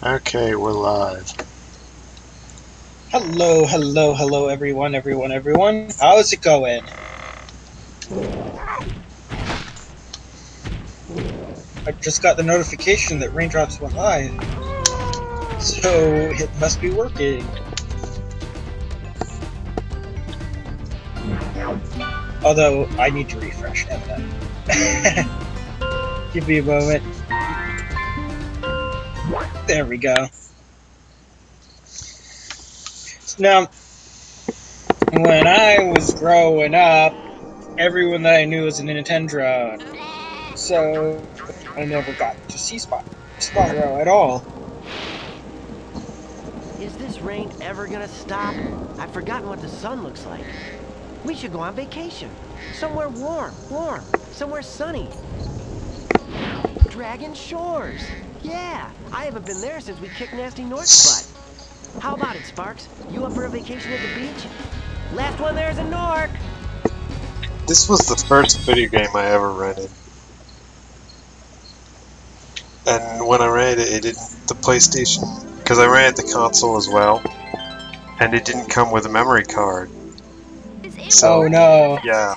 Okay, we're live. Hello, hello, hello, everyone. How's it going? I just got the notification that raindrops went live, so it must be working. Although, I need to refresh, evidently. Give me a moment. There we go. Now, when I was growing up, everyone that I knew was a Nintendo, so I never got to see Spyro at all. Is this rain ever gonna stop? I've forgotten what the sun looks like. We should go on vacation. Somewhere warm, somewhere sunny. Dragon Shores. Yeah, I haven't been there since we kicked Nasty North's butt. How about it, Sparks? You up for a vacation at the beach? Last one there's a Nork. This was the first video game I ever rented. And when I rented it didn't, the PlayStation, because I rented the console as well, and it didn't come with a memory card. So, oh no. yeah.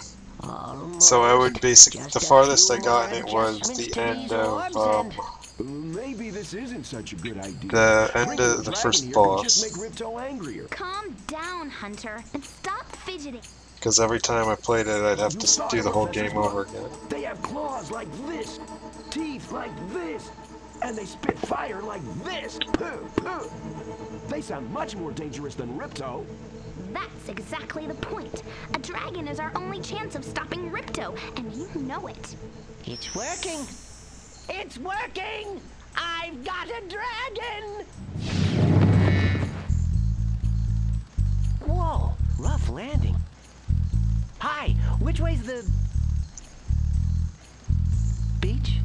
So I would basically, the farthest I got in it was the end of, Maybe this isn't such a good idea. the end of the first boss. Just make Ripto angrier. Calm down, Hunter, and stop fidgeting. Because every time I played it, I'd have to do the whole game over again. They have claws like this, teeth like this, and they spit fire like this. Pooh, pooh. They sound much more dangerous than Ripto. That's exactly the point. A dragon is our only chance of stopping Ripto, and you know it. It's working. It's working. I've got a dragon. Whoa, rough landing. Hi, which way's the beach?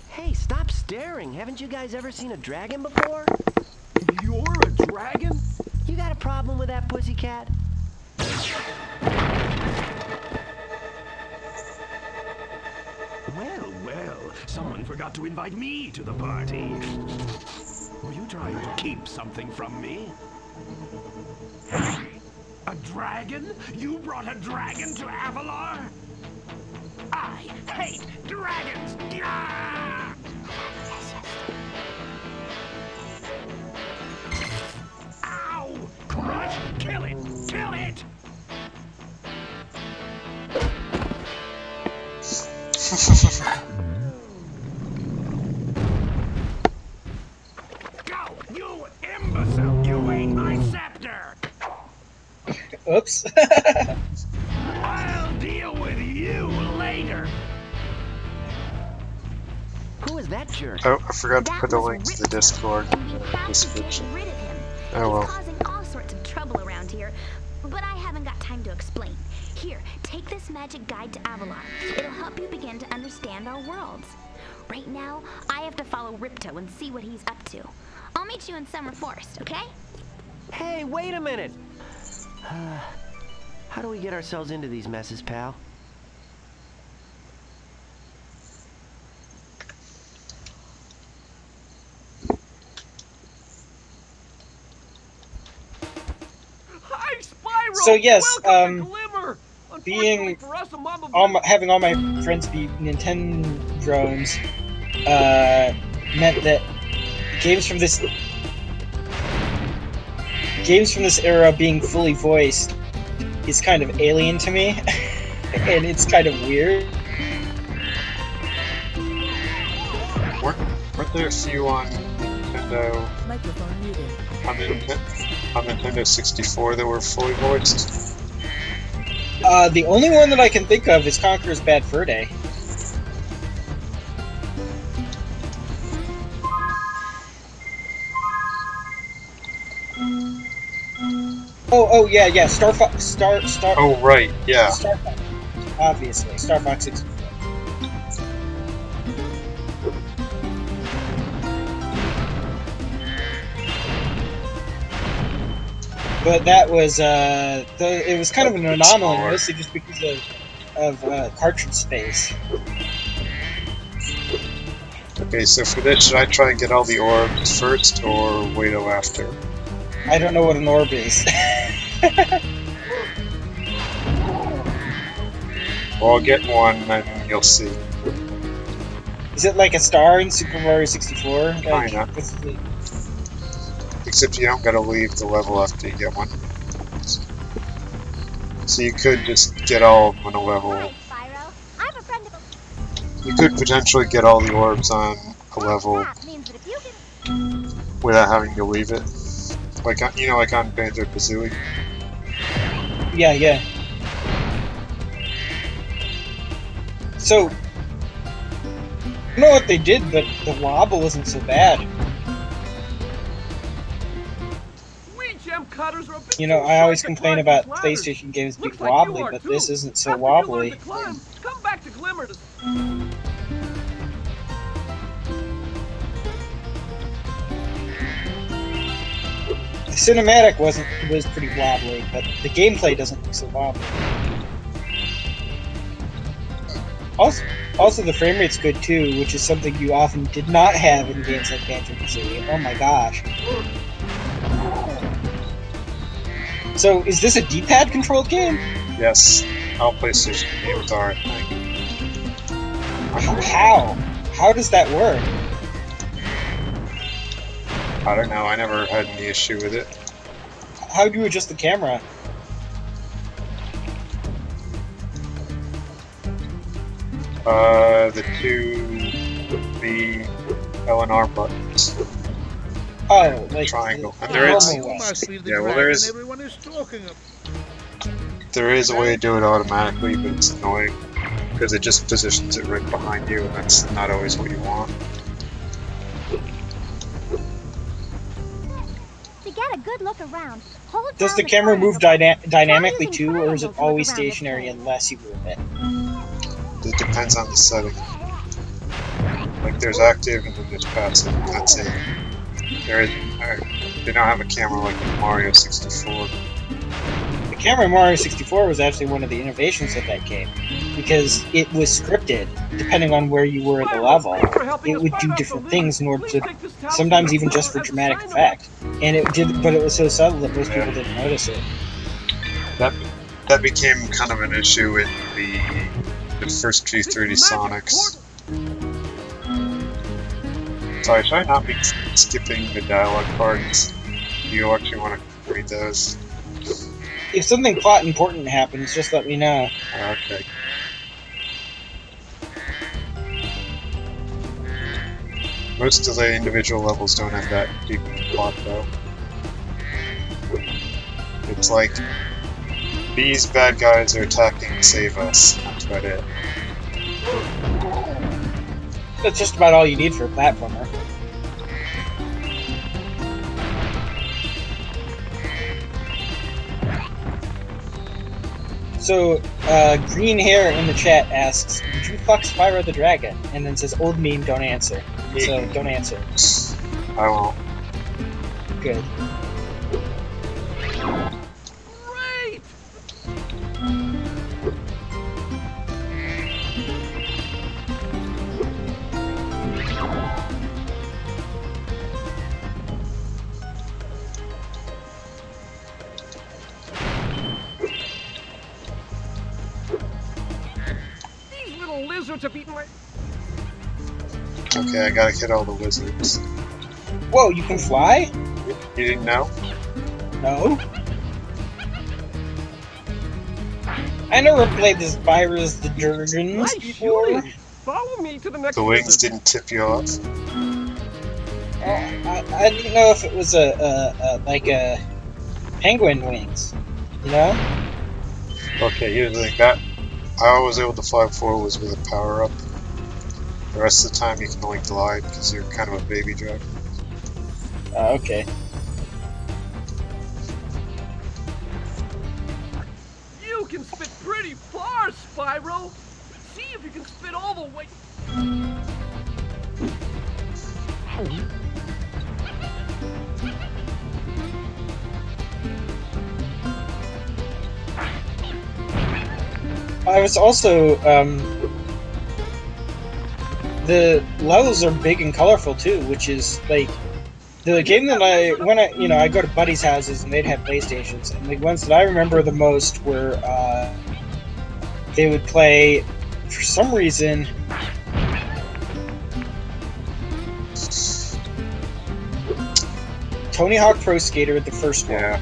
Hey, stop staring. Haven't you guys ever seen a dragon before? You're a dragon? You got a problem with that, pussycat? Well, someone forgot to invite me to the party. Were you trying to keep something from me? A dragon? You brought a dragon to Avalar? I hate dragons! Gah! Ow! Crush! Kill it! Kill it! Go! You imbecile! You ate my scepter! Oops. I'll deal with you later! Who is that jerk? Oh, I forgot to That put the was link to the Ripto, Discord and we in the have to description. get rid of him. Oh He's well. causing all sorts of trouble around here, but I haven't got time to explain. Here, take this magic guide to Avalar. It'll help you begin to understand our worlds. Right now, I have to follow Ripto and see what he's up to. I'll meet you in Summer Forest, okay? Hey, wait a minute. How do we get ourselves into these messes, pal? Hi, Spyro! So yes, Welcome to Glimmer! being Unfortunately for us, a mob of having all my friends be Nintendo drones meant that games from this era being fully voiced is kind of alien to me, and it's kind of weird. Weren't there a few on Nintendo, Microphone muted. on Nintendo 64 that were fully voiced? The only one that I can think of is Conker's Bad Fur Day. Oh yeah, Star Fox. Oh right, yeah. Star Fox, obviously, Star Fox 64. But that was it was kind of an anomaly, mostly just because of cartridge space. Okay, so for this, should I try and get all the orbs first, or wait till after? I don't know what an orb is. Well, I'll get one, and you'll see. Is it like a star in Super Mario 64? Like, Kinda. what's the... Except you don't gotta leave the level after you get one. So you could just get all of them on a level. Hi, Spyro. I'm a friend of You could potentially get all the orbs on a level that means that if you can... without having to leave it. Like, you know, like on Banjo-Kazooie. Yeah, yeah. So, I don't know what they did, but the wobble isn't so bad. You know, I always complain about PlayStation games being wobbly, but this isn't so wobbly. Come back to Glimmer to... The cinematic was pretty wobbly, but the gameplay doesn't look so wobbly. Also, the frame rate's good too, which is something you often did not have in games like Banjo-Kazooie. Oh my gosh. So, is this a D-pad controlled game? Yes, all PlayStation games are, I think. How? How does that work? I don't know, I never had any issue with it. How do you adjust the camera? The L and R buttons. Oh, like Triangle. And the there is, normal way. yeah, well, there is a way to do it automatically, but it's annoying because it just positions it right behind you, and that's not always what you want. To get a good look around, hold Does down the camera move triangle. dynamically Try using too, or is it triangles to always look around this stationary place. unless you move it? It depends on the setting. Like, there's active and then there's passive, and that's it. They don't have a camera like in Mario 64. The camera in Mario 64 was actually one of the innovations of that game, because it was scripted, depending on where you were in the level. It would do different things in order to, sometimes even just for dramatic effect. And it did, but it was so subtle that most people didn't notice it. That became kind of an issue in the first few 3D Sonics. Sorry, should I not be skipping the dialogue parts? Do you actually want to read those? If something plot important happens, just let me know. Okay. Most of the individual levels don't have that deep plot, though. It's like, these bad guys are attacking to save us. That's about it. That's just about all you need for a platformer. So, Green Hair in the chat asks, "Did you fuck Spyro the Dragon?" And then says, "Old meme, don't answer." So, don't answer. I won't. Good. Great! These little lizards have eaten my... Okay, I gotta hit all the wizards. Whoa, you can fly? You didn't know? No. I never played this Spyro's the Dragons Nice before. shooting. Follow me to the next The wings visit. didn't tip you off? I didn't know if it was like a penguin wings, you know? Okay, here's the thing. That I was able to fly before was with a power-up. The rest of the time you can only glide because you're kind of a baby dragon. Okay. You can spit pretty far, Spyro. See if you can spit all the way. I was also the levels are big and colorful too, which is like the game that I go to buddies' houses and they'd have PlayStations, and the ones that I remember the most were they would play for some reason. Tony Hawk Pro Skater, the first one,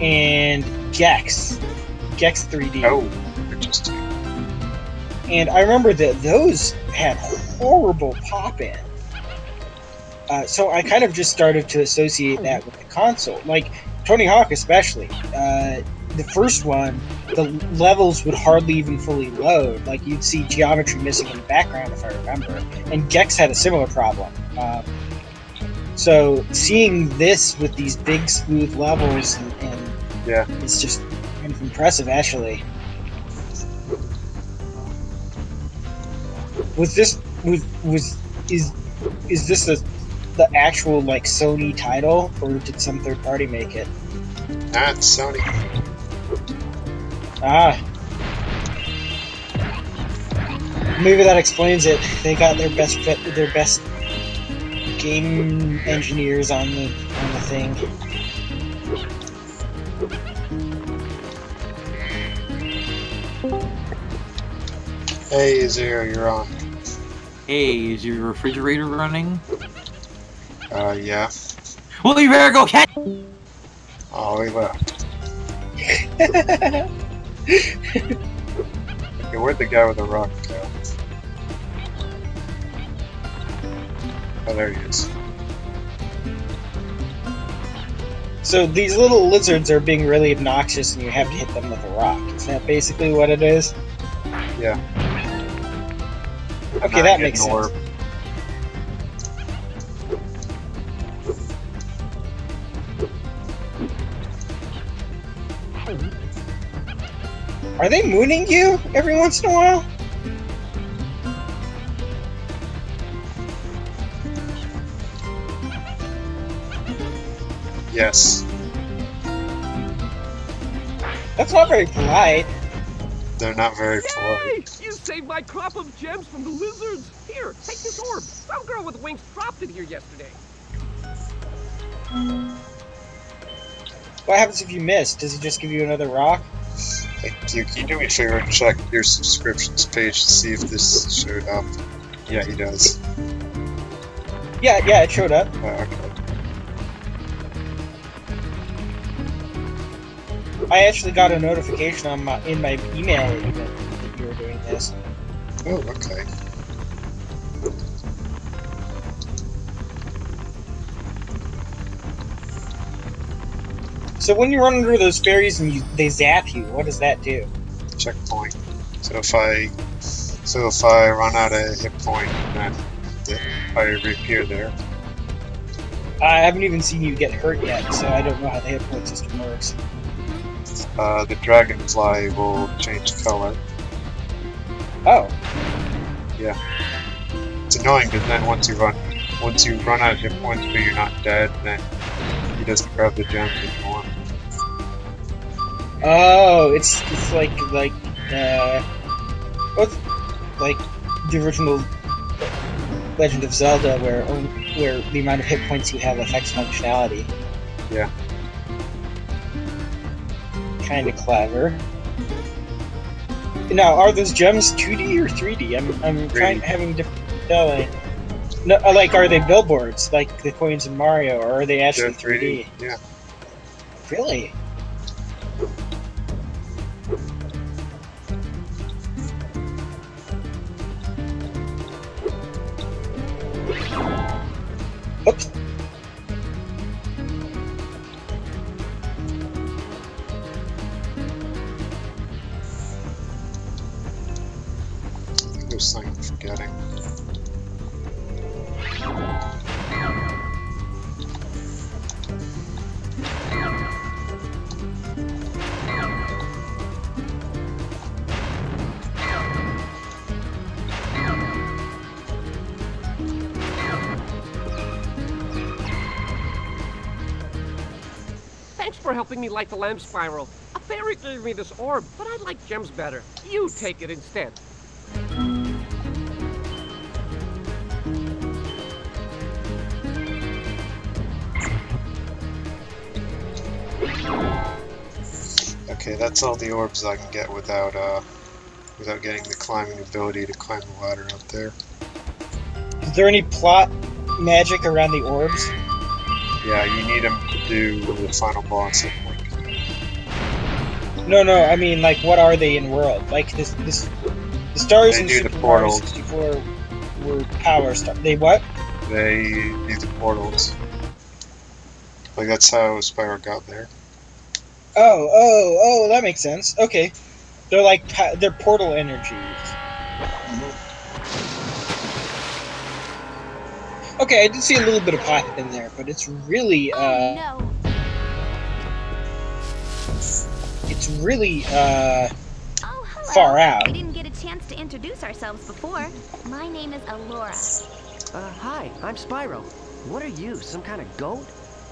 and Gex 3D. Oh, interesting. And I remember that those had horrible pop-in. So I kind of just started to associate that with the console. Like, Tony Hawk especially. The first one, the levels would hardly even fully load. Like, you'd see geometry missing in the background, if I remember. And Gex had a similar problem. So seeing this with these big, smooth levels, and it's just kind of impressive, actually. Is this the actual like Sony title, or did some third party make it? Nah, it's Sony. Ah, maybe that explains it. They got their best game engineers on the thing. Hey, Zero, you're on. Hey, is your refrigerator running? Yeah. Well, you better go catch. Oh, he left. Okay, where'd the guy with the rock go? Oh, there he is. So these little lizards are being really obnoxious, and you have to hit them with a rock. Is that basically what it is? Yeah. Okay, that makes sense. Are they mooning you every once in a while? Yes. That's not very polite. They're not very polite. Hey, you saved my crop of gems from the lizards. Here, take this orb. Some girl with wings dropped it here yesterday. What happens if you miss? Does he just give you another rock? Thank you. Can you do me a favor and check your subscriptions page to see if this showed up? Yeah, he does. Yeah, it showed up. Okay. I actually got a notification on in my email that you were doing this. Oh, okay. So when you run under those fairies and they zap you, what does that do? Checkpoint. So if I run out of hit point, then I reappear there. I haven't even seen you get hurt yet, so I don't know how the hit point system works. The dragonfly will change color. Oh. Yeah. It's annoying because then once you run out of hit points but you're not dead, then he doesn't grab the gems anymore. Oh, it's like what's like the original Legend of Zelda, where the amount of hit points you have affects functionality. Yeah. Kind of clever. Now, are those gems 2D or 3D? I'm having different telling. No, like, are they billboards like the coins in Mario, or are they actually 3D? Yeah. Really? Oops. I think there's something I'm forgetting. Thanks for helping me light the lamp, Spyro. A fairy gave me this orb, but I like gems better. You take it instead. Okay, that's all the orbs I can get without getting the climbing ability to climb the ladder out there. Is there any plot magic around the orbs? Yeah, you need them to do the final boss, I think. No, I mean, like, what are they in world? Like, the stars They in do the Super Mario portals. 64 were power stars. They what? They do the portals. Like, that's how Spyro got there. Oh, that makes sense. Okay. They're like, they're portal energies. Okay, I did see a little bit of plot in there, but it's really, Oh no! Oh, hello. far out. We didn't get a chance to introduce ourselves before. My name is Alora. Hi, I'm Spyro. What are you, some kind of goat?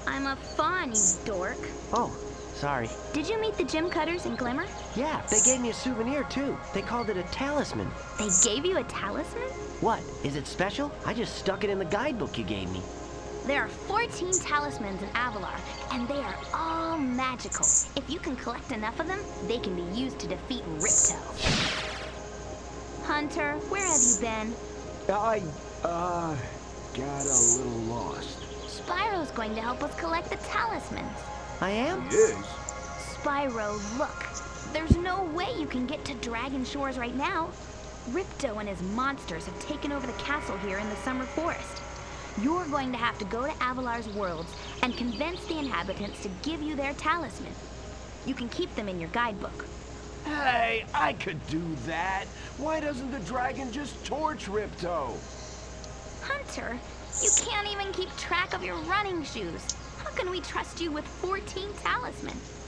I'm a fawn, you dork. Oh, sorry. Did you meet the gym cutters in Glimmer? Yeah, they gave me a souvenir too. They called it a talisman. They gave you a talisman? What, is it special? I just stuck it in the guidebook you gave me. There are 14 talismans in Avalar, and they are all magical. If you can collect enough of them, they can be used to defeat Ripto. Hunter, where have you been? I, got a little lost. Spyro's going to help us collect the talismans. I am? Yes. Spyro, look. There's no way you can get to Dragon Shores right now. Ripto and his monsters have taken over the castle here in the Summer Forest. You're going to have to go to Avalar's worlds and convince the inhabitants to give you their talisman. You can keep them in your guidebook. Hey, I could do that. Why doesn't the dragon just torch Ripto? Hunter, you can't even keep track of your running shoes. How can we trust you with 14 talismans?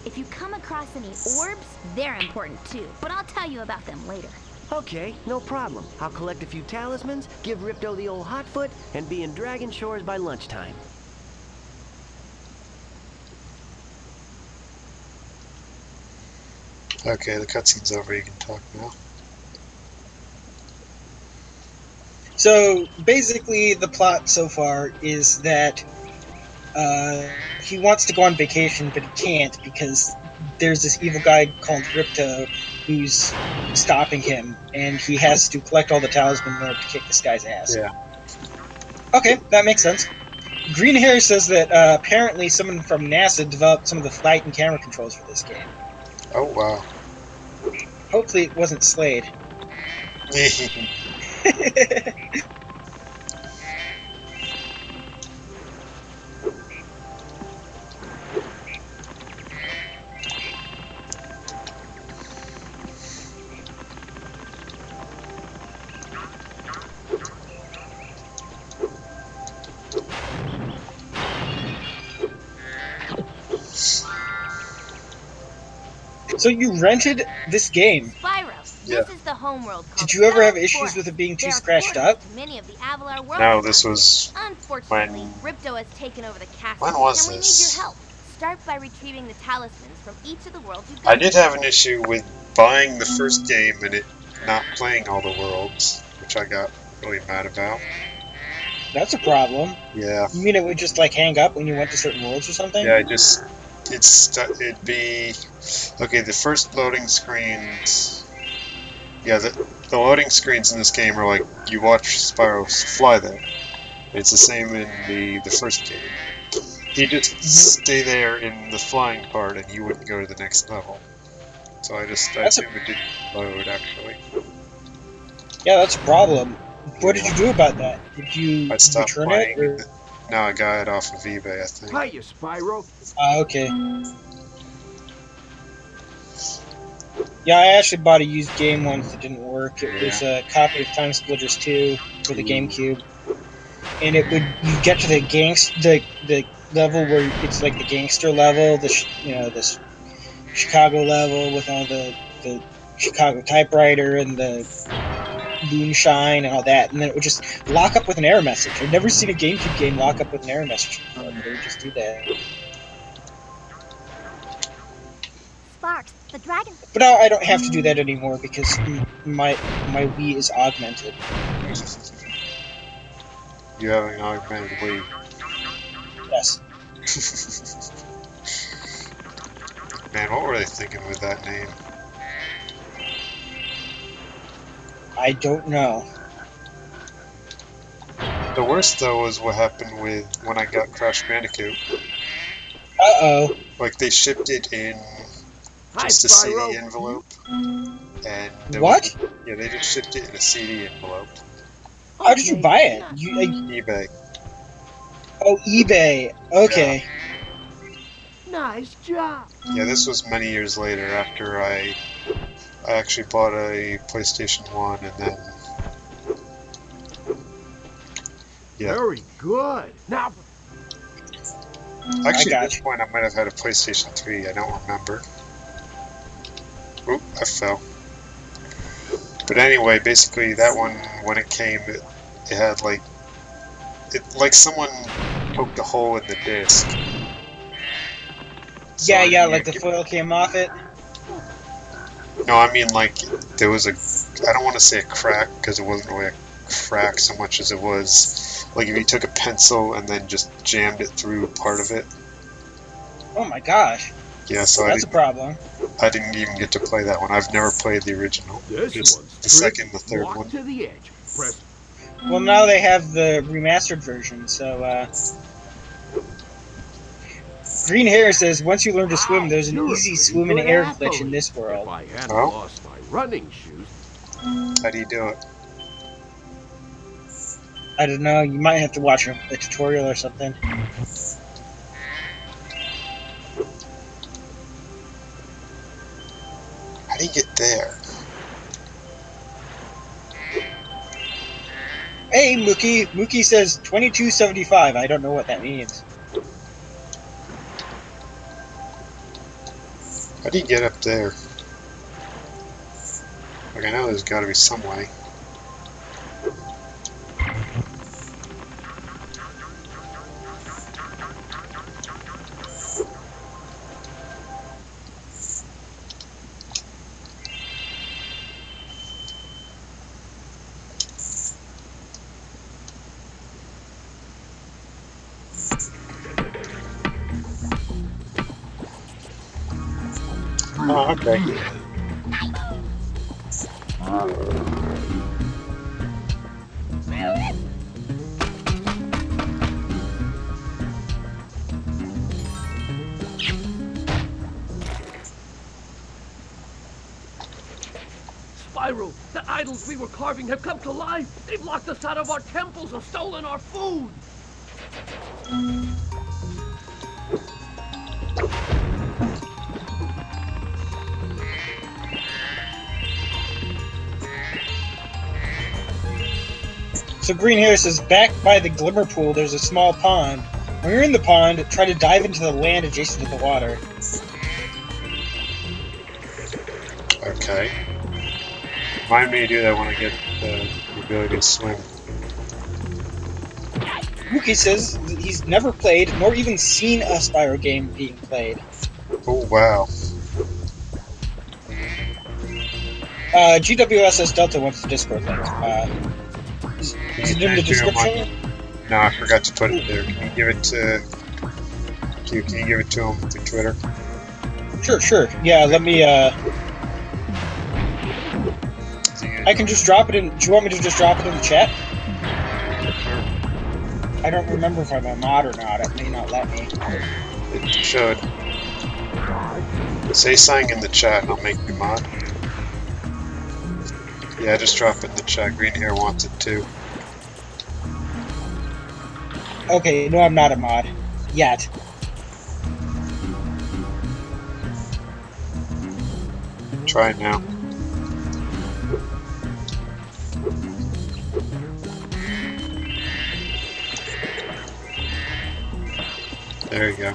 If you come across any orbs, they're important too, but I'll tell you about them later. Okay, no problem. I'll collect a few talismans, give Ripto the old hot foot, and be in Dragon Shores by lunchtime. Okay, the cutscene's over, you can talk now. So, basically, the plot so far is that he wants to go on vacation, but he can't because there's this evil guy called Ripto who's stopping him, and he has to collect all the talisman in order to kick this guy's ass. Yeah. Okay, that makes sense. Green Hair says that apparently someone from NASA developed some of the flight and camera controls for this game. Oh, wow. Hopefully it wasn't Slade. So you rented this game? Spyro, Yeah. this is the homeworld. Did you ever have issues with it being too scratched up? Many of the Avalar world No, this was... Unfortunately, when- Ripto has taken over the castle, When was and we this? need your help. Start by retrieving the talismans from each of the worlds you've I got. did have an issue with buying the first game and it not playing all the worlds, which I got really mad about. That's a problem. Yeah. You mean it would just like hang up when you went to certain worlds or something? Yeah, it'd be... Okay, the first loading screens... Yeah, the loading screens in this game are like, you watch Spyro fly there. It's the same in the first game. He'd just stay there in the flying part and you wouldn't go to the next level. So I assume it didn't load, actually. Yeah, that's a problem. What did you do about that? Did you I stopped return playing. it? Or... Now I got it off of eBay, I think. Hiya, Spyro. Okay. Yeah, I actually bought a used game once that didn't work. It was a copy of Time Splitters 2 for the GameCube. And it would, you get to the level where it's like the gangster level, the Chicago level with all the Chicago typewriter and the moonshine and all that, and then it would just lock up with an error message. I've never seen a GameCube game lock up with an error message before, but they would just do that. Sparks, the dragon. But now I don't have to do that anymore because my Wii is augmented. You have an augmented Wii. Yes. Man, what were they thinking with that name? I don't know. The worst, though, was what happened with when I got Crash Bandicoot. Uh-oh. Like, they shipped it in Hi, just a Spyro. CD envelope. And there What? yeah, they just shipped it in a CD envelope. How did you buy it? eBay. Oh, eBay. Okay. Nice job. Yeah, this was many years later after I actually bought a PlayStation 1 and then... Yeah. Very good. Now, Actually, I at this point, I might have had a PlayStation 3. I don't remember. Oop, I fell. But anyway, basically, that one, when it came, it had like... like someone poked a hole in the disc. So Yeah, like the foil came off it. No, I mean, like, there was a... I don't want to say a crack, because it wasn't really a crack so much as it was... Like, if you took a pencil and then just jammed it through part of it. Oh my gosh. Yeah, so That's a problem. I didn't even get to play that one. I've never played the original. this Just one's the second, the third walk one. to the edge. Press. Well, now they have the remastered version, so, Green Hair says, once you learn to swim, there's an You're a easy pretty swim and good air athlete. glitch in this world. If I hadn't Oh. lost my running shoes, How do you do it? I don't know, you might have to watch a tutorial or something. How do you get there? Hey, Mookie! Mookie says 2275. I don't know what that means. How do you get up there? Like, I know there's got to be some way. Oh, okay. Spyro, the idols we were carving have come to life. They've locked us out of our temples and stolen our food. So Green Hair says, back by the Glimmer Pool, there's a small pond. When you're in the pond, try to dive into the land adjacent to the water. Okay. Remind me to do that when I get the ability to swim. Mookie says that he's never played, nor even seen a Spyro game being played. Oh, wow. GWSS Delta wants the Discord link. Is it in the description? No, I forgot to put it there. Can you give it to... Can you give it to him through Twitter? Sure. Yeah, let me, I can just drop it in... Do you want me to just drop it in the chat? I don't remember if I'm a mod or not. It may not let me. It should. Say something in the chat and I'll make you mod. Yeah, just drop it in the chat. Green Hair wants it too. Okay, no, I'm not a mod. Yet. Try it now. There you go.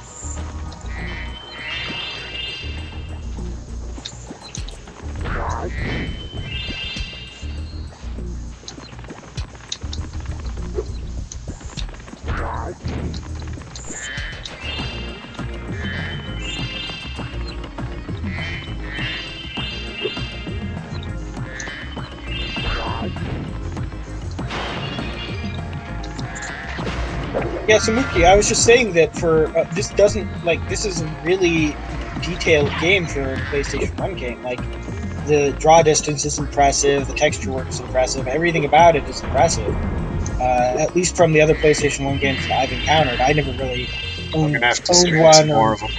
Yeah, so Mookie, I was just saying that for this doesn't this isn't really detailed game for a PlayStation 1 game. Like, the draw distance is impressive, the texture work is impressive, everything about it is impressive. At least from the other PlayStation 1 games that I've encountered. I never really I'm owned gonna have to one, stream some more of them.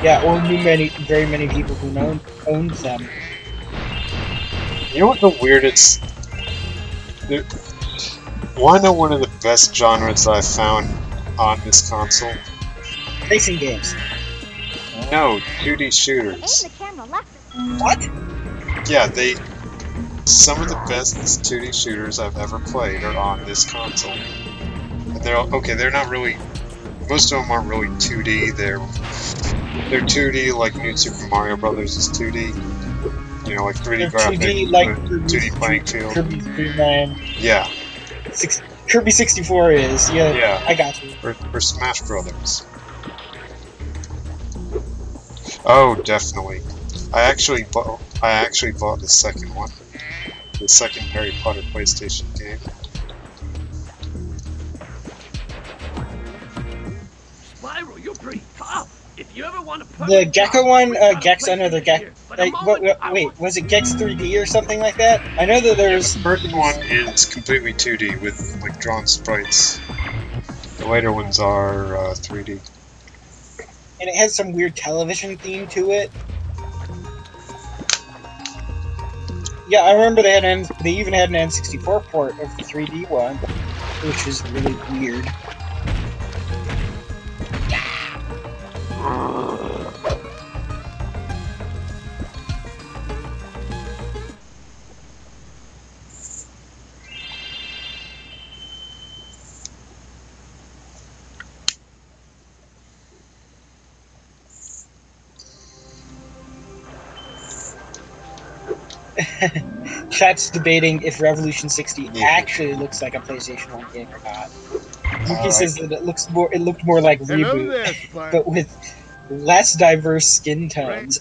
or knew very many people who owned them. You know what the weirdest... Wanna know one of the best genres I've found on this console? Racing games. No, 2D shooters. Aim the camera left. What? Yeah, some of the best 2D shooters I've ever played are on this console. And they're not really... Most of them aren't really 2D, they're 2D like New Super Mario Brothers is 2D. You know, like 3D graphics, 2D like 2D playing field. Kirby's Dream Land. Yeah. Kirby 64 is, yeah. I got you. Or Smash Brothers. Oh, definitely. I actually bought the second one. The second Harry Potter PlayStation game. Spyro, you're pretty tough. If you ever want to The Gecko one, Gex Another Gex. Wait, was it Gex 3D or something like that? I know that there's. The first one is completely 2D with like drawn sprites. The later ones are 3D. And it has some weird television theme to it. Yeah, I remember they even had an N64 port of the 3D one, which is really weird. Chat's debating if Revolution 60 actually looks like a PlayStation 1 game or not. He says that it looked more like Reboot, but with less diverse skin tones.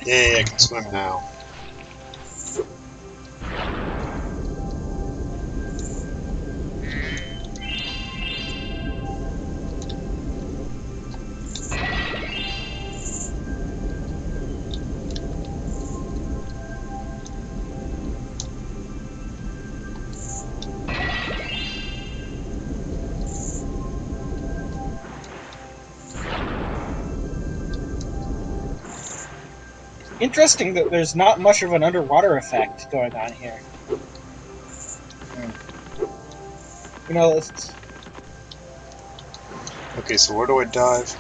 Yay, I can swim now. Interesting that there's not much of an underwater effect going on here. You know, it's... Okay, so where do I dive?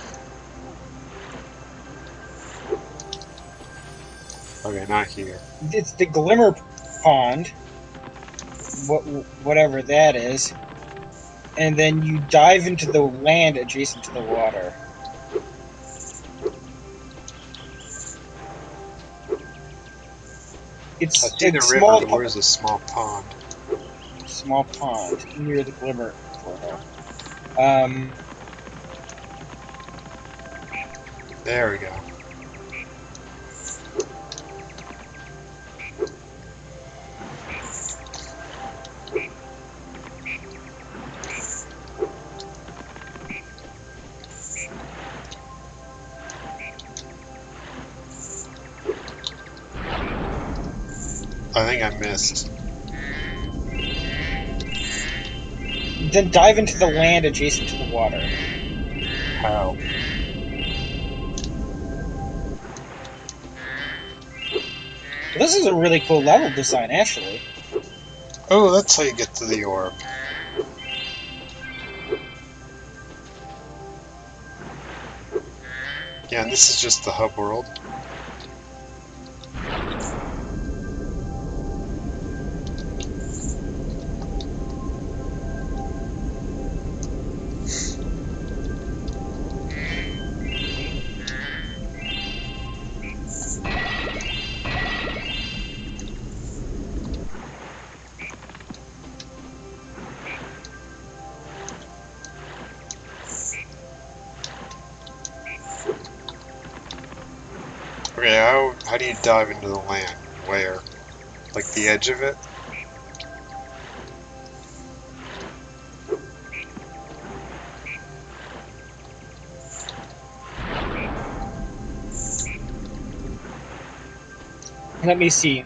Okay, not here. It's the Glimmer Pond, whatever that is, and then you dive into the land adjacent to the water. It's I see the river, but where's the small pond? Small pond near the Glimmer portal. There we go. I think I missed. Then dive into the land adjacent to the water. How? This is a really cool level design, actually. Oh, that's how you get to the orb. Yeah, and this is just the hub world. Okay, how do you dive into the land? Where? Like the edge of it? Let me see.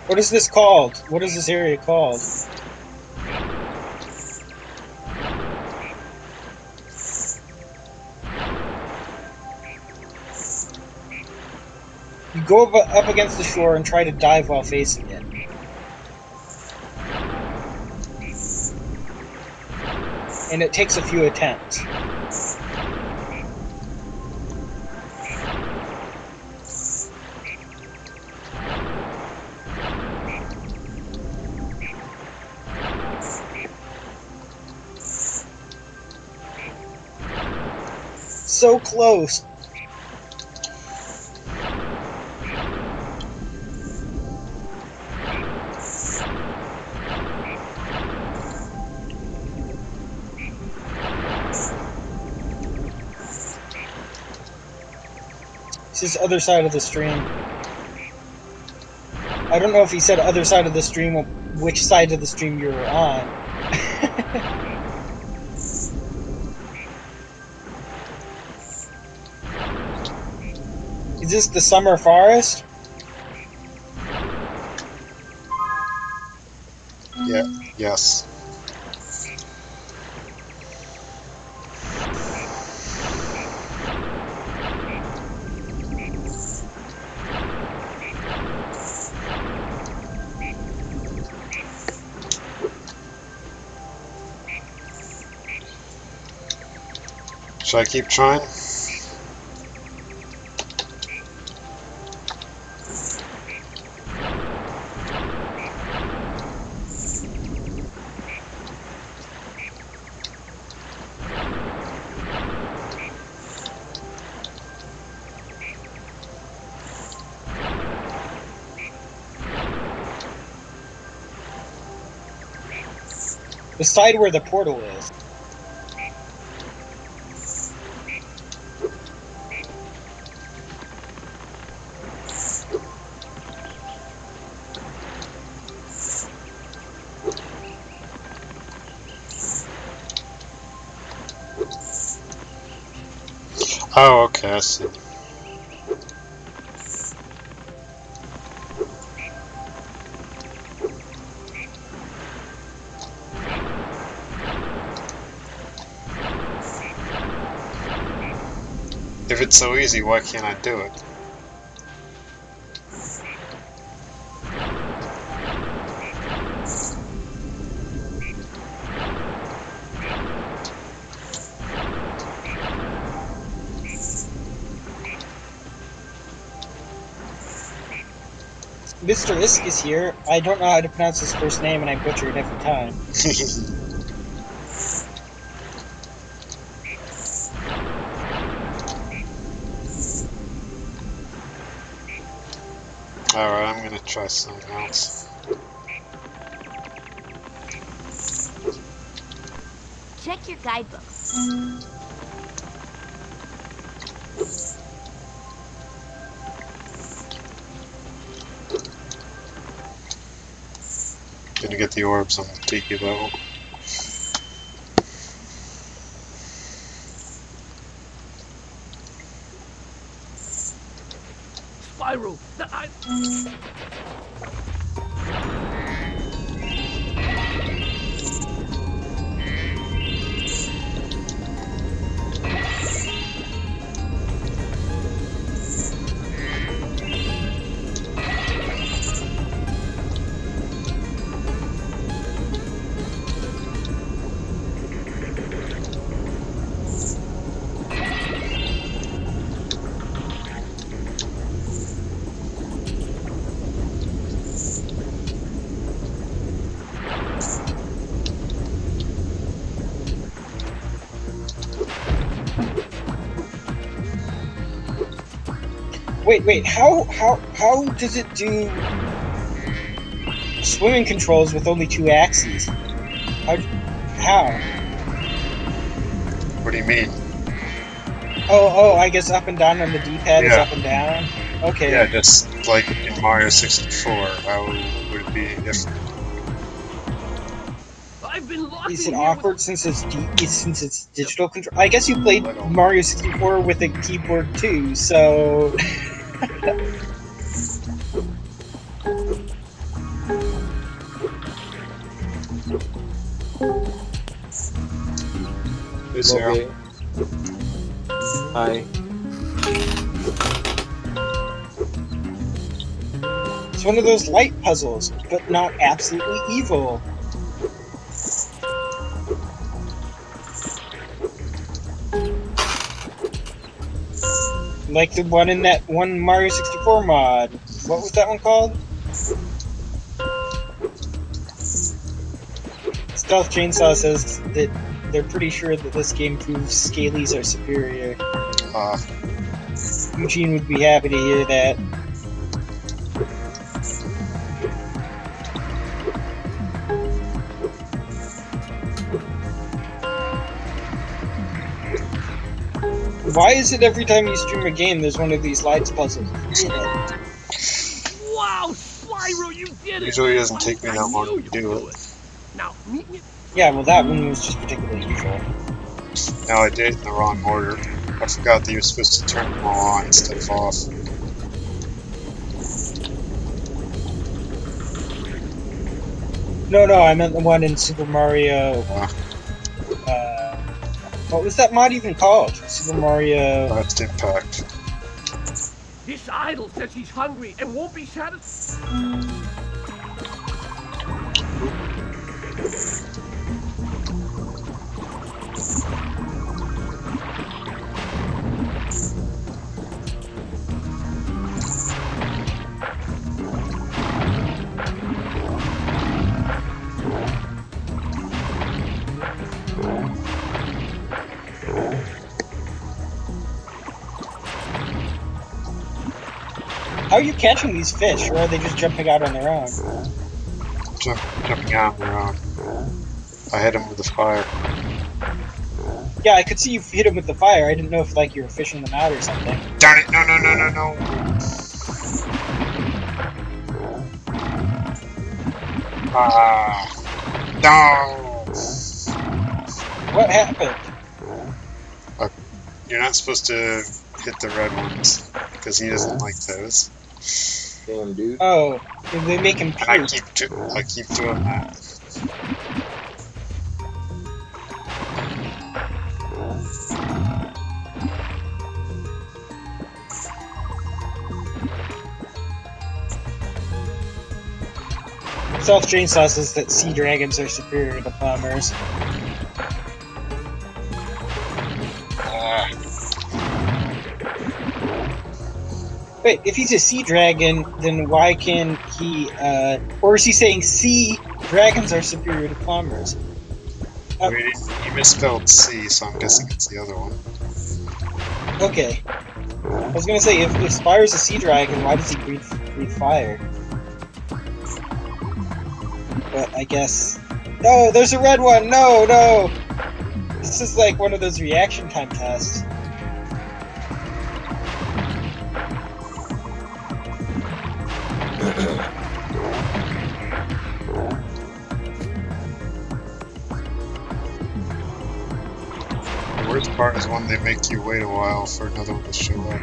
What is this called? What is this area called? You go up against the shore and try to dive while facing it. And it takes a few attempts. So close. This is other side of the stream. I don't know if he said other side of the stream or which side of the stream you were on. Is this the summer forest? Yeah, yes. Should I keep trying? The side where the portal is. Oh, okay, I see. If it's so easy, why can't I do it? Mr. Isk is here. I don't know how to pronounce his first name and I butcher it every time. Alright, I'm gonna try something else. Check your guidebook. Gonna get the orbs on the Tiki level. Spyro, Wait, how does it do swimming controls with only 2 axes? How? What do you mean? Oh, I guess up and down on the D-pad is Yeah. up and down? Okay. Yeah, just like in Mario 64. How would it be if... I've been locked Is in it here awkward since it's digital control? I guess you played Mario 64 with a keyboard too, so. Hey, Sarah. Okay. Hi. It's one of those light puzzles, but not absolutely evil. Like the one in that one Mario 64 mod. What was that one called? Stealth Chainsaw says that they're pretty sure that this game proves Scalies are superior. Eugene would be happy to hear that. Why is it every time you stream a game there's one of these lights puzzles? Wow, Spyro, you did it! Usually it doesn't take me I that long knew to you do could it. Now, meet me. Yeah, well that one was just particularly evil. Now I did it in the wrong order. I forgot that you're supposed to turn them all on instead of off. No, I meant the one in Super Mario. What was that mod even called? Super Mario. Last Impact. This idol says he's hungry and won't be satisfied. How are you catching these fish, or are they just jumping out on their own? Jumping out on their own. I hit him with the fire. Yeah, I could see you hit them with the fire. I didn't know if like you were fishing them out or something. Darn it! No! No! What happened? You're not supposed to hit the red ones because he doesn't like those. Damn, dude. Oh, did they make him And I puke? keep doing that. Stealth Chainsaw says that sea dragons are superior to plumbers. Wait, if he's a sea dragon, then why can he, or is he saying sea dragons are superior to plumbers? I mean, he misspelled C, so I'm guessing it's the other one. Okay. I was gonna say, if Spyro's a sea dragon, why does he breathe fire? But I guess... No, there's a red one! No! This is like one of those reaction time tests. The worst part is when they make you wait a while for another one to show up.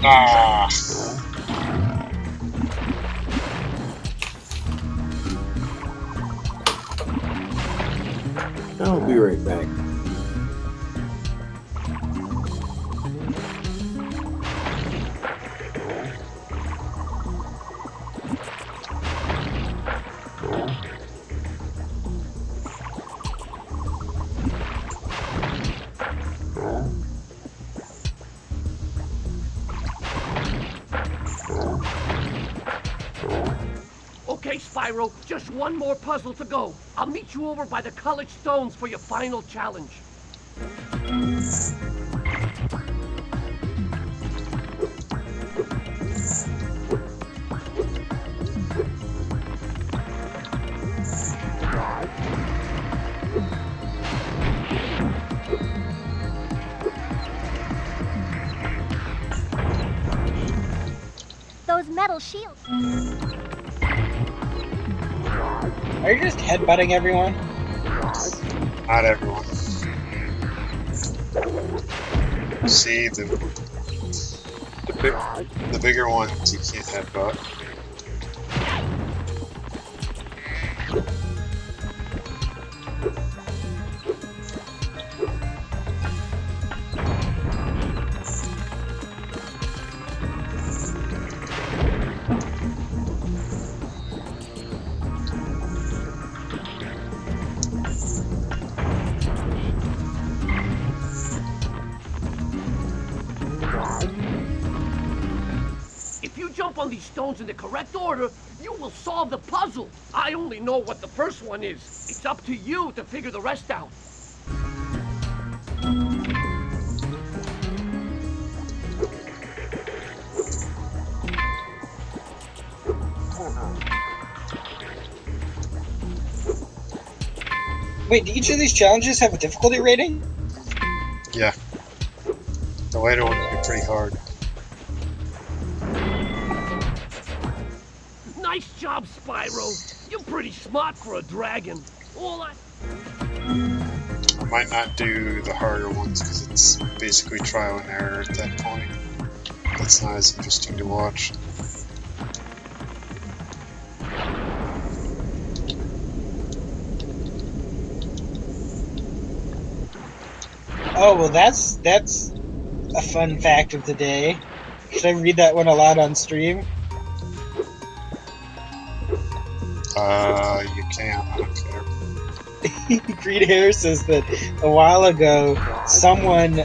Ah! I'll be right back. Okay, Spyro, just one more puzzle to go. I'll meet you over by the college stones for your final challenge. metal shield. Are you just headbutting everyone? Not everyone. See, the bigger ones you can't headbutt. If you jump on these stones in the correct order, you will solve the puzzle. I only know what the first one is. It's up to you to figure the rest out. Wait, do each of these challenges have a difficulty rating? Yeah. The later ones would be pretty hard. Nice job, Spyro. You're pretty smart for a dragon. I might not do the harder ones because it's basically trial and error at that point. That's not as interesting to watch. Oh, well, that's a fun fact of the day. Should I read that one aloud on stream? You can't. I don't care. Green Hair says that a while ago, someone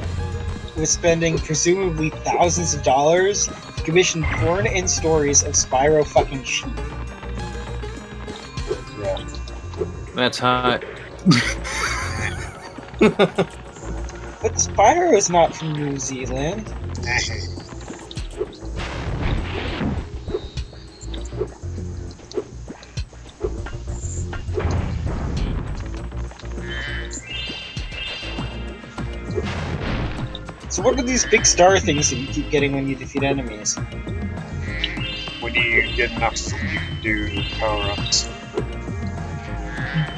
was spending presumably thousands of dollars to commission porn and stories of Spyro fucking sheep. Yeah. That's hot. But Spyro is not from New Zealand. So what are these big star things that you keep getting when you defeat enemies? When you get enough, you can do power-ups.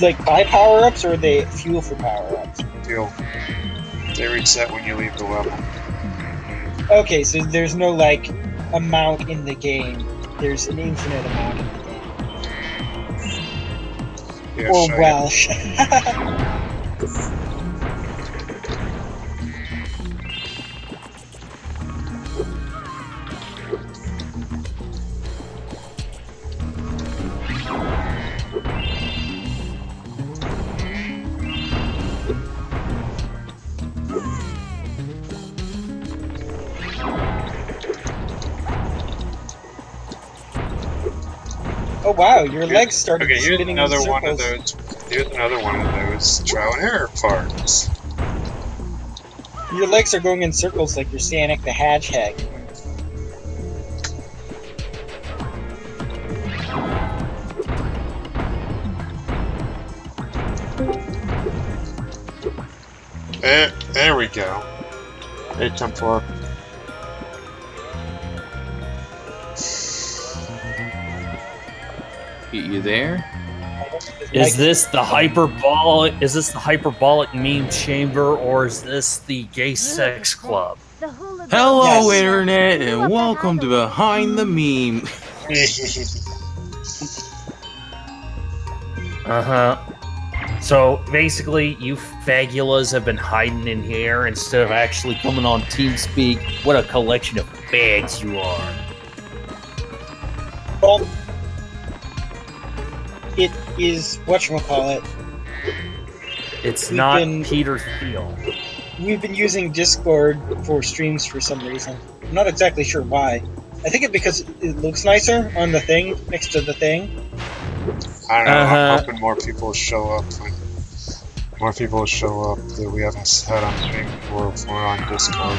Like buy power-ups, or are they fuel for power-ups? Fuel. They reset when you leave the level. Okay, so there's no, like, amount in the game. There's an infinite amount in the game. Yeah, Or sure. Welsh. Oh wow, your legs started Okay, here's spinning another in one of circles. those. Here's another one of those trial and error parts. Your legs are going in circles like you're Sonic the Hedgehog. There we go. Hey, Templar. You there? Is this the hyperbolic? Is this the hyperbolic meme chamber, or is this the gay sex club? The hula Hello, Yes. Internet, and welcome to Behind the Meme. So basically, you fagulas have been hiding in here instead of actually coming on TeamSpeak. What a collection of fags you are! Well, it is whatchamacallit. It's We've not been- Peter Thiel. We've been using Discord for streams for some reason. I'm not exactly sure why. I think it's because it looks nicer on the thing, next to the thing. I don't know, I'm hoping more people show up. More people show up that we haven't had on stream before if we're on Discord.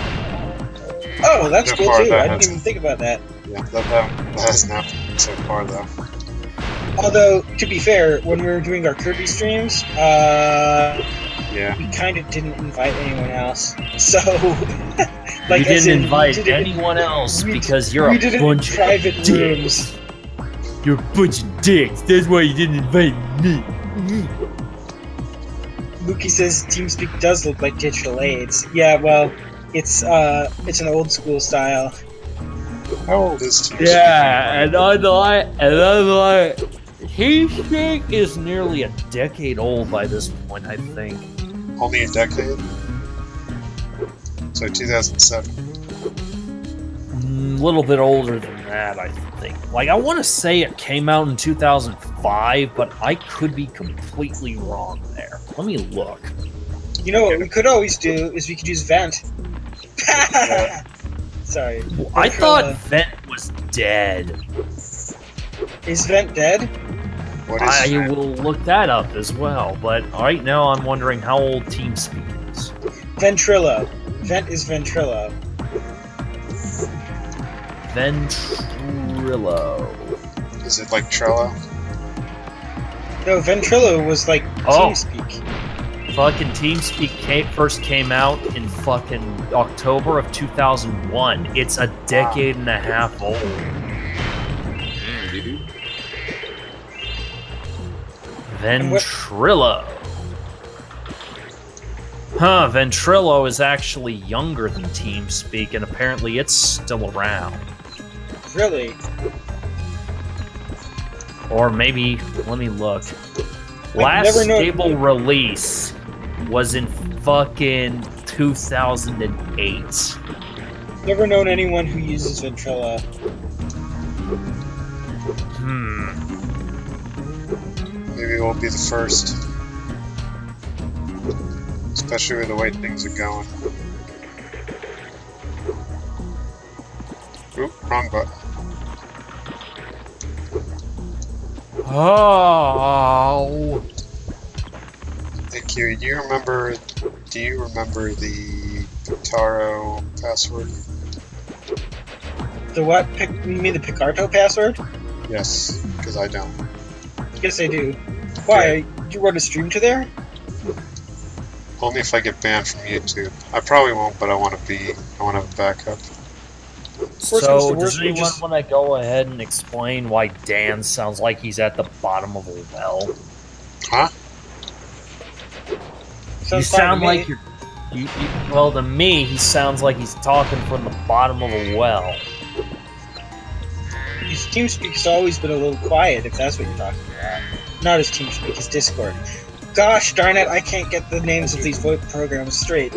Oh, that's So cool far, too. that I didn't has- even think about that. Yeah, that hasn't happened so far, though. Although, to be fair, when we were doing our Kirby streams, Yeah. we kind of didn't invite anyone else. So, Like, you as didn't in, invite we did it- anyone else we- because you're we a did it in bunch of private dicks. rooms. You're a bunch of dicks. That's why you didn't invite me. Mookie says TeamSpeak does look like digital aids. Yeah, well, it's an old school style. How old is TeamSpeak? Yeah, and I'm like, TeamSpeak is nearly a decade old by this point, I think. Only a decade? So 2007. A little bit older than that, I think. Like, I want to say it came out in 2005, but I could be completely wrong there. Let me look. You know what we could always do is we could use Vent. Yeah. Sorry. I thought Vent was dead. Is Vent dead? What is I Vent? will look that up as well, but right now I'm wondering how old TeamSpeak is. Ventrilo. Vent is Ventrilo. Ventrilo. Is it like Trello? No, Ventrilo was like Oh. TeamSpeak. Fucking TeamSpeak first came out in fucking October of 2001. It's a decade and a half old. Damn, dude. Ventrilo. Huh, Ventrilo is actually younger than TeamSpeak, and apparently it's still around. Really? Or maybe, let me look. I've Last never known- stable release was in fucking 2008. Never known anyone who uses Ventrilo. Maybe we'll be the first. Especially with the way things are going. Oop, wrong button. Oh. Hey Q, do you remember the Pictaro password? The what? You mean the Picarto password? Yes, because I don't. Yes, I do. Why? You want to stream to there? Only if I get banned from YouTube. I probably won't, but I want to have a backup. comes So, to does worst, we anyone just- want to go ahead and explain why Dan sounds like he's at the bottom of a well? Huh? You Sounds fine sound to me. like you're... well, to me, he sounds like he's talking from the bottom of a well. His TeamSpeak has always been a little quiet, if that's what you're talking about. Not his TeamSpeak, his Discord. Gosh darn it, I can't get the names of these VoIP programs straight.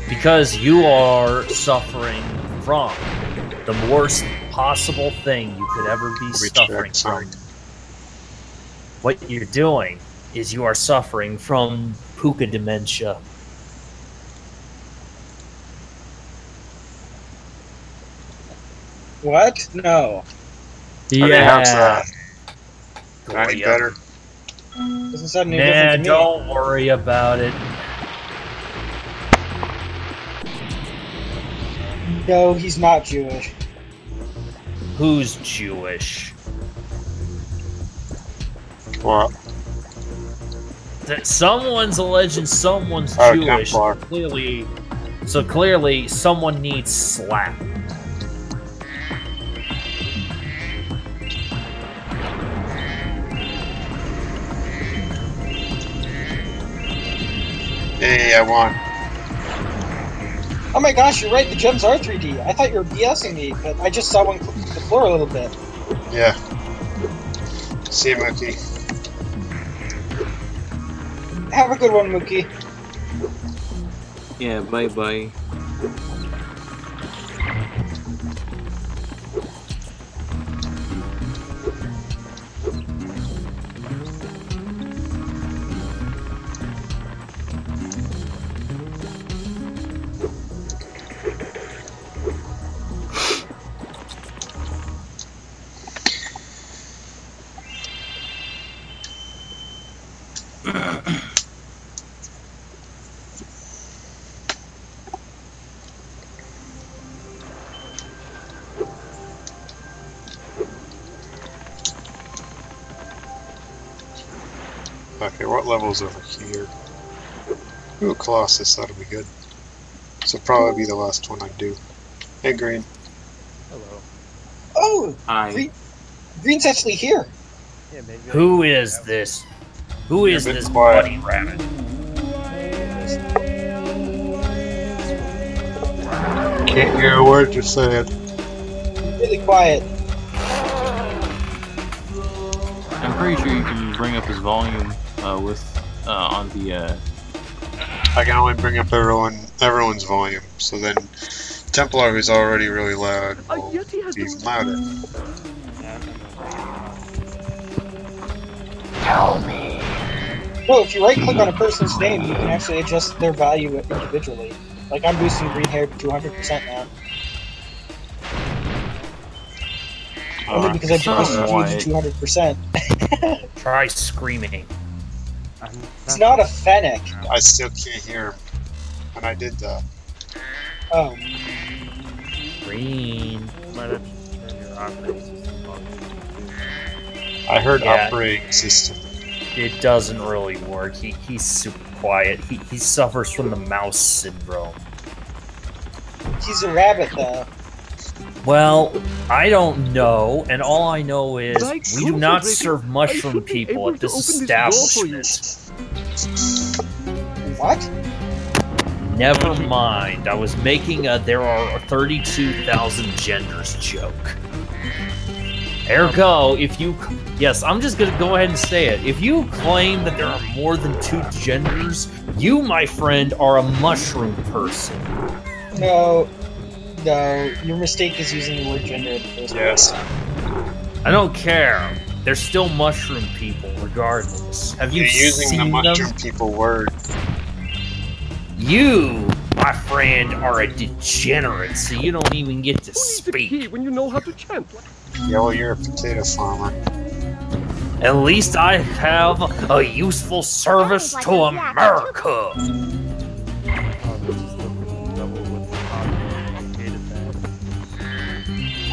Because you are suffering from the worst possible thing you could ever be suffering from. What you're doing is you are suffering from puka dementia. What? No. Okay, how's that? Any Yeah. better? Doesn't sound any Nah, different to me. don't worry about it. No, he's not Jewish. Who's Jewish? What? That someone's alleging someone's Oh, Jewish. Templar. Clearly, someone needs slap. Hey, I won. Oh my gosh, you're right, the gems are 3D. I thought you were BSing me, but I just saw one click the floor a little bit. Yeah. See you, Mookie. Have a good one, Mookie. Yeah, bye-bye. Okay, what level's over here? Ooh, Colossus, that'll be good. So probably be the last one I do. Hey, Green. Hello. Oh, Hi. Green's actually here. Yeah, maybe. Who is this? Who is You're a bit this quiet. bunny rabbit? Can't hear a word you're saying. Really quiet. I'm pretty sure you can bring up his volume on the. I can only bring up everyone's volume, so then Templar, who's already really loud, will be even louder. No, if you right-click on a person's name, you can actually adjust their value individually. Like, I'm boosting green hair to 200% now. Only because I boosted you to 200%. Try screaming. It's not a fennec. I still can't hear him. And I did that. Oh. Green. Might have to turn your operating system on. I heard Yeah. operating system. It doesn't really work. He's super quiet. He suffers from the mouse syndrome. He's a rabbit, though. Well, I don't know, and all I know is we do not serve mushroom people at this establishment. What? Never mind. I was making a there are 32,000 genders joke. Ergo, if you... Yes, I'm just gonna go ahead and say it. If you claim that there are more than 2 genders, you, my friend, are a mushroom person. No. No, your mistake is using the word gender in the first place. I don't care. They're still mushroom people, regardless. Have you You're using seen the mushroom them? people word. You, my friend, are a degenerate, so you don't even get to speak. When you know how to chant. Yeah, well, you're a potato farmer. At least I have a useful service to America.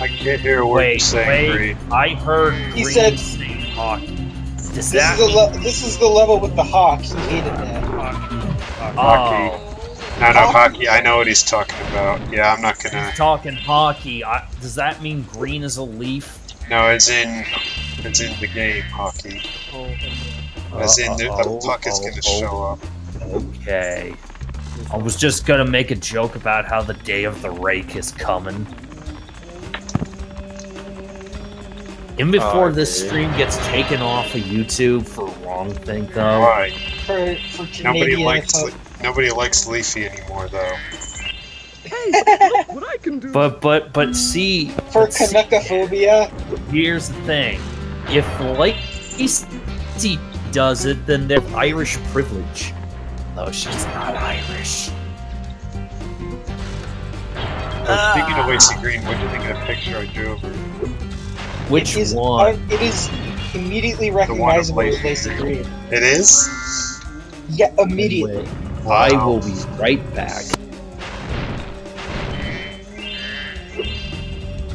I can't hear a word you're saying, Green. I heard He Green said- say hockey. Does This that this is the level with the hawk. He hated that. Hockey. Oh, No, hockey. I know what he's talking about. Yeah, I'm not gonna... he's talking hockey. Does that mean green is a leaf? No, it's in the game, hockey. As in, the puck is gonna show up. Okay. I was just gonna make a joke about how the day of the rake is coming. And before this stream gets taken off of YouTube for wrong thing, though. Why? For Canadian Nobody likes Leafy anymore, though. What I can do. But see, For Canuckophobia. here's the thing: if Lacey does it, then they're Irish privilege. Though she's not Irish. Speaking of Lacey Green, what do you think of that picture I drew of her? Which It is, one? It is immediately recognizable as Lacey Green. It is? Yeah, immediately. I will be right back.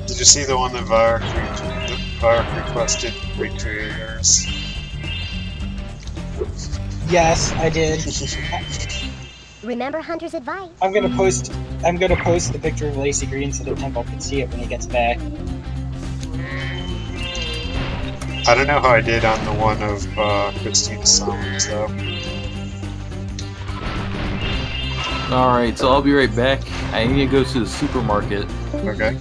Did you see the one that Varric requested recreators? Yes, I did. Remember Hunter's advice. I'm gonna post the picture of Lacey Green so that Temple can see it when he gets back. I don't know how I did on the one of Christina Solomons, though. Alright, so I'll be right back. I need to go to the supermarket. Okay.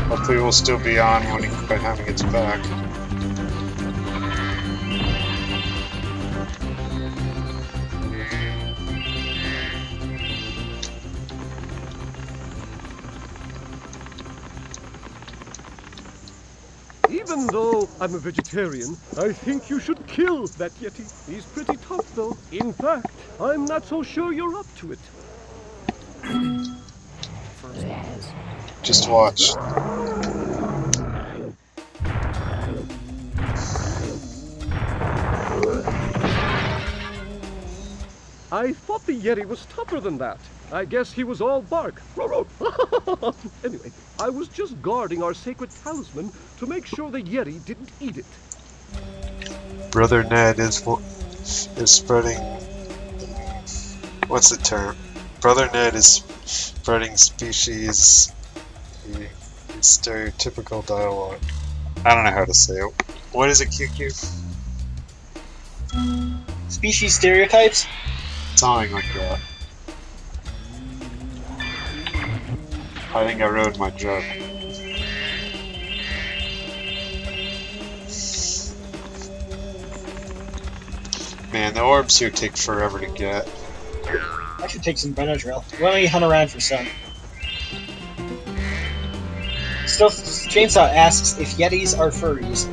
Hopefully we'll still be on by the time he gets back. Even though I'm a vegetarian, I think you should kill that Yeti. He's pretty tough, though. In fact, I'm not so sure you're up to it. Just watch. I thought the Yeti was tougher than that. I guess he was all bark. Anyway, I was just guarding our sacred talisman to make sure the Yeti didn't eat it. Brother Ned is spreading... What's the term? Brother Ned is spreading species stereotypical dialogue. I don't know how to say it. What is it, QQ? Species stereotypes? Something like that. I think I ruined my joke. Man, the orbs here take forever to get. I should take some Benadryl. Why don't you hunt around for some? Still, Chainsaw asks if Yetis are furries.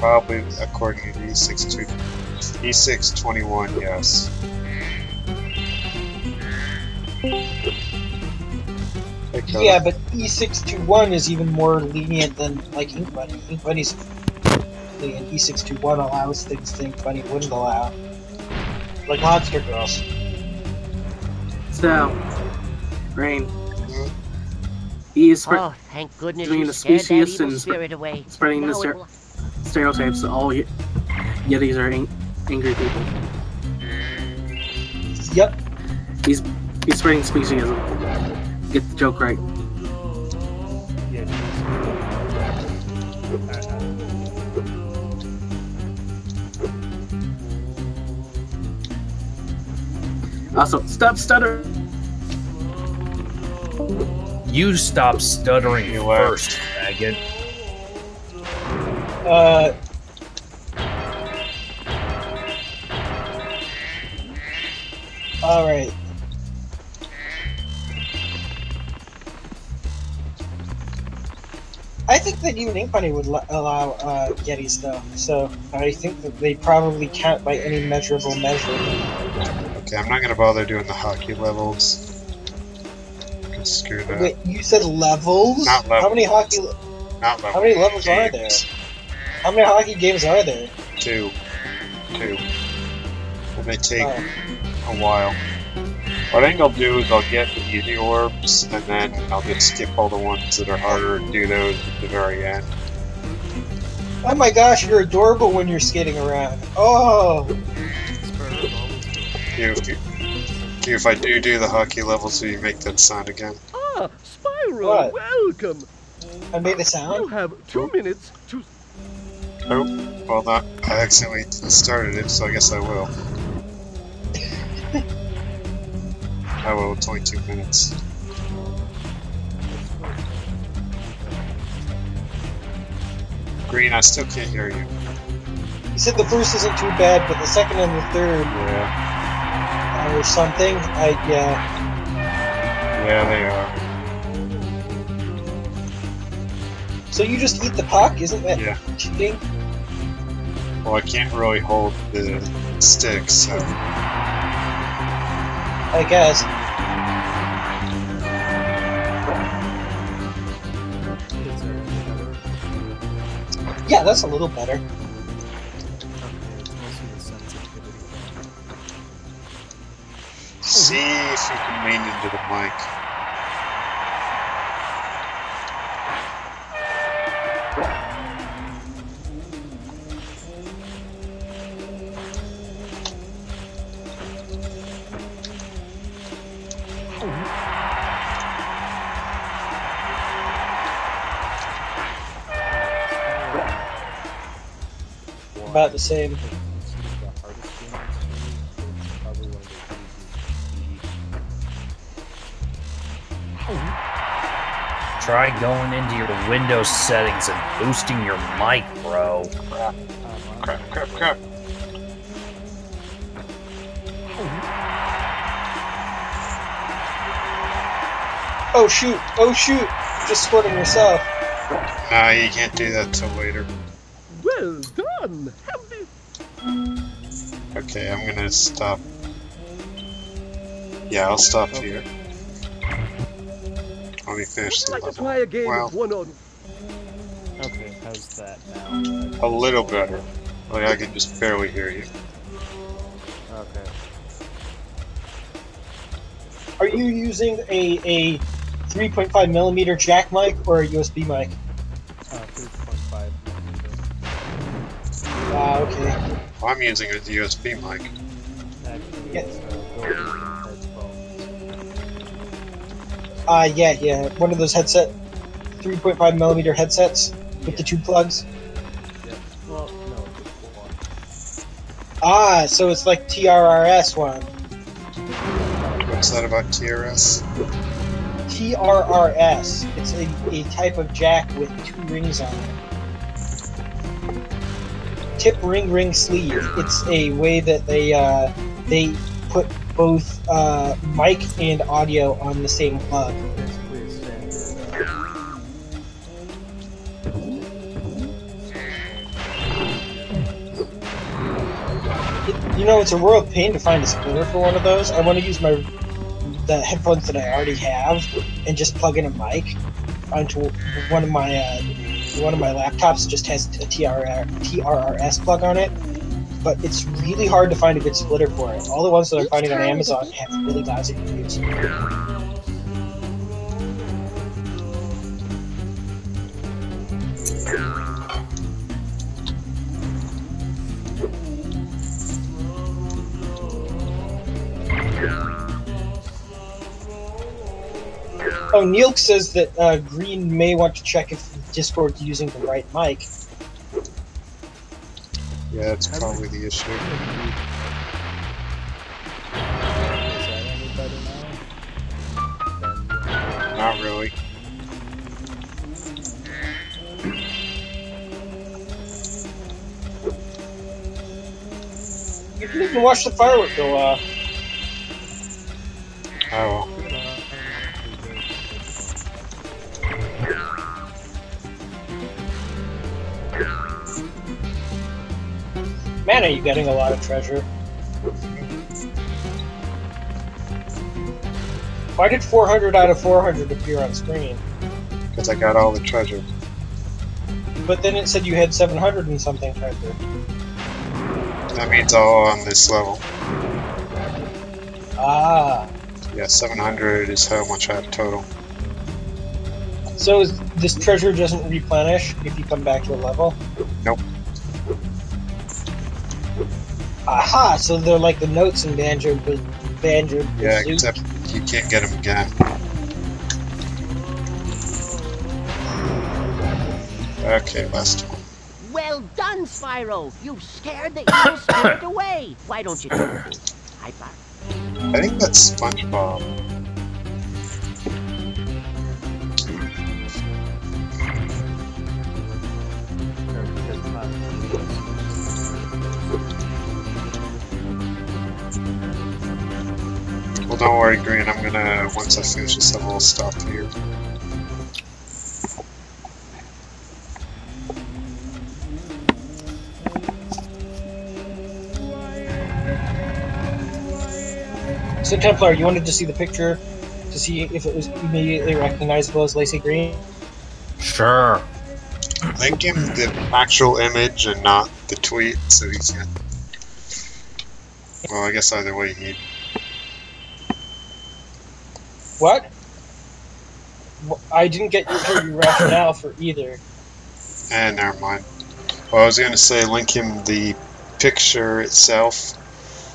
Probably according to E621, yes. Yeah, but E621 is even more lenient than like Ink Bunny. Ink Bunny's and E621 allows things Ink Bunny wouldn't allow. Like Monster Girls. So, Rain. He is Oh, thank goodness doing you the scared that species evil and spirit away. spreading the Now it will- stereotypes that all Yetis are angry people. Yep. He's spreading speciesism. Get the joke right. Also, stop stuttering. You stop stuttering first, faggot. Alright. I think that even Ink Bunny would allow Yetis, though, so I think that they probably count by any measurable measure. Okay, I'm not gonna bother doing the hockey levels. Screw that. Wait, you said levels? Not levels. How many hockey? Not levels. How many levels are there? How many hockey games are there? Two. And they take a while. What I think I'll do is I'll get the easy orbs, and then I'll just skip all the ones that are harder and do those at the very end. Oh my gosh, you're adorable when you're skating around. Oh! If I do the hockey levels, will you make that sound again? Ah, Spyro, What? welcome. I made a sound? You have 2 minutes to... Oh, well, I accidentally started it, so I guess I will. I will, it's only 2 minutes. Green, I still can't hear you. You said the first isn't too bad, but the second and the third... Yeah. Or something, yeah. Yeah, they are. So you just eat the puck? Isn't that cheating? Well, I can't really hold the stick, so... I guess. Yeah, that's a little better. See if you can lean into the mic. About the same. Try going into your Windows settings and boosting your mic, bro. Crap. Oh shoot! Just squirting yourself. Nah, you can't do that till later. Well done. Okay, I'm gonna stop. Yeah, I'll stop here. Let me finish the level. Try a game Well, of one-on. Okay, how's that now? a little better. Like, I can just barely hear you. Okay. Are you using a 3.5mm jack mic or a USB mic? 3.5. Ah, okay. I'm using a USB mic. Actually, Yeah. Yeah. One of those 3.5 millimeter headsets with the 2 plugs. Yeah. Well, no, just one. So it's like TRRS one. What's that about TRS? TRRS. It's a type of jack with 2 rings on it. Tip ring sleeve. It's a way that they put both mic and audio on the same plug. Basically a standard. It's a real pain to find a splitter for one of those. I want to use the headphones that I already have and just plug in a mic onto one of my laptops. Just has a TRRS plug on it, but it's really hard to find a good splitter for it. All the ones that I'm finding on Amazon have really lousy reviews. Oh, Neil says that Green may want to check if Discord's using the right mic. Yeah, that's probably the issue. Is that any better now? Not really. You can even watch the firework go off. Oh well. Man, are you getting a lot of treasure? Why did 400 out of 400 appear on screen? Because I got all the treasure. But then it said you had 700 and something treasure. That means all on this level. Ah. Yeah, 700 is how much I have total. So this treasure doesn't replenish if you come back to a level? Nope. Aha! So they're like the notes in Banjo. Yeah, except you can't get them again. Okay, last one. Well done, Spyro! You scared the evil spirit away! Why don't you do it? High five. I think that's SpongeBob. Well, don't worry, Green. I'm gonna, once I finish this level, I'll stop here. So Templar, you wanted to see the picture to see if it was immediately recognizable as Lacey Green? Sure. Link him the actual image and not the tweet, so he's got... Well, I guess either way you need... What? I didn't get your rationale for either. Never mind. Well, I was going to say link him the picture itself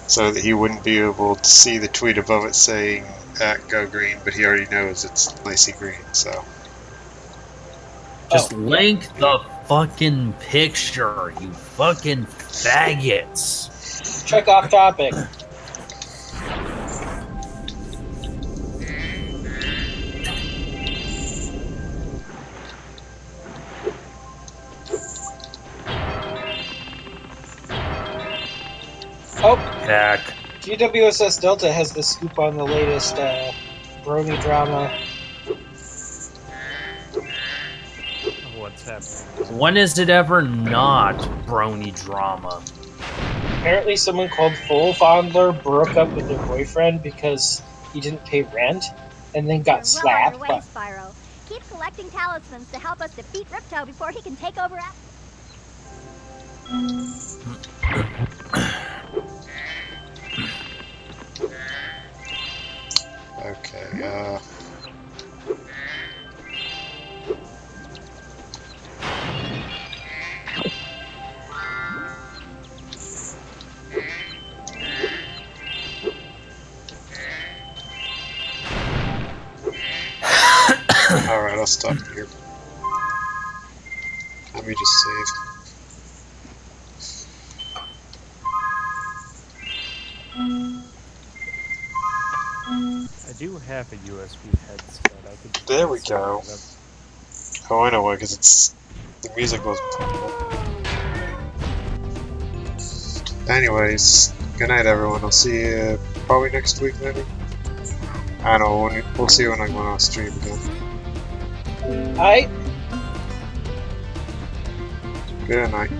so that he wouldn't be able to see the tweet above it saying @GoGreen, but he already knows it's Lacey Green, so... Just link the fucking picture, you fucking faggots. Check off topic. Oh, Heck. GWSS Delta has the scoop on the latest Brony drama. What's happening? When is it ever not brony drama? Apparently someone called Full Fondler broke up with their boyfriend because he didn't pay rent and then got slapped. Well on your way, Spyro. Keep collecting talismans to help us defeat Ripto before he can take over after. Okay, rust up here. Let me just save. I do have a USB headset. I could. There we go. Oh, I know why, because it's the music wasn't playing. Anyways, good night, everyone. I'll see you probably next week, maybe. I don't know. We'll see when I go on stream again. Alright. Good night.